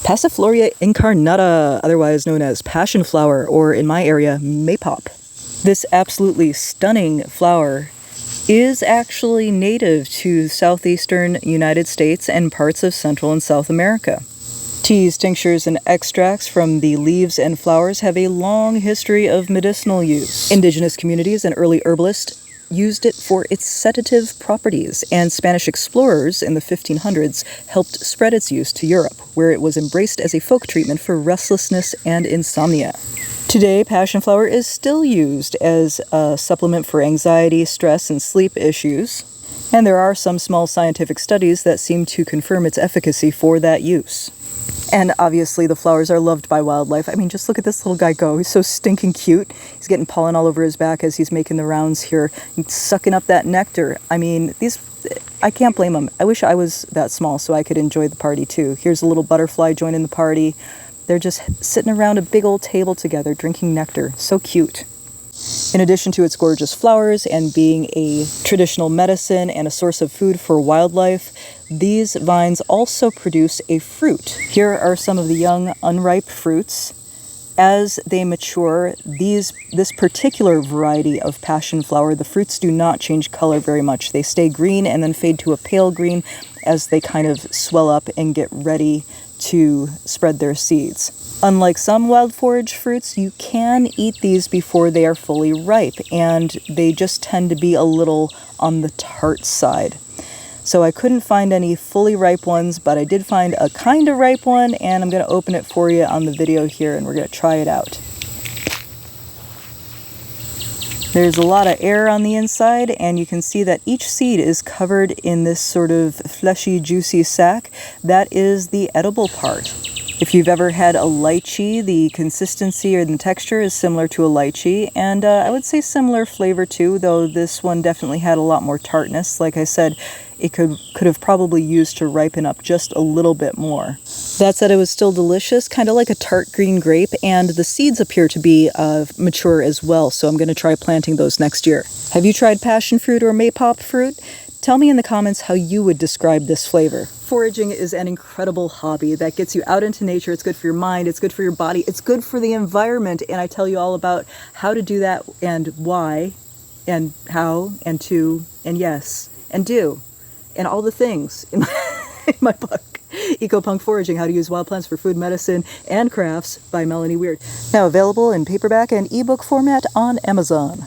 Passiflora incarnata, otherwise known as passionflower, or in my area, maypop. This absolutely stunning flower is actually native to southeastern United States and parts of Central and South America. Teas, tinctures, and extracts from the leaves and flowers have a long history of medicinal use. Indigenous communities and early herbalists used it for its sedative properties, and Spanish explorers in the 1500s helped spread its use to Europe, where it was embraced as a folk treatment for restlessness and insomnia. Today, passionflower is still used as a supplement for anxiety, stress, and sleep issues, and there are some small scientific studies that seem to confirm its efficacy for that use. And obviously the flowers are loved by wildlife. I mean, just look at this little guy go. He's so stinking cute. He's getting pollen all over his back as he's making the rounds here, sucking up that nectar. I mean, I can't blame him. I wish I was that small so I could enjoy the party too. Here's a little butterfly joining the party. They're just sitting around a big old table together drinking nectar. So cute. In addition to its gorgeous flowers and being a traditional medicine and a source of food for wildlife, these vines also produce a fruit. Here are some of the young, unripe fruits. As they mature, this particular variety of passionflower, the fruits do not change color very much. They stay green and then fade to a pale green as they kind of swell up and get ready to spread their seeds. Unlike some wild forage fruits, you can eat these before they are fully ripe, and they just tend to be a little on the tart side. So I couldn't find any fully ripe ones, but I did find a kind of ripe one, and I'm going to open it for you on the video here, and we're going to try it out. There's a lot of air on the inside, and you can see that each seed is covered in this sort of fleshy, juicy sac. That is the edible part. If you've ever had a lychee, the consistency or the texture is similar to a lychee, and I would say similar flavor too, though this one definitely had a lot more tartness. Like I said, it could have probably used to ripen up just a little bit more. That said, it was still delicious, kind of like a tart green grape, and the seeds appear to be mature as well, so I'm going to try planting those next year. Have you tried passion fruit or maypop fruit? Tell me in the comments how you would describe this flavor. Foraging is an incredible hobby that gets you out into nature. It's good for your mind, it's good for your body, it's good for the environment, and I tell you all about how to do that and why and how and to and yes and do and all the things in my book, Eco-Punk Foraging, How to Use Wild Plants for Food, Medicine, and Crafts by Melanie Weird. Now available in paperback and ebook format on Amazon.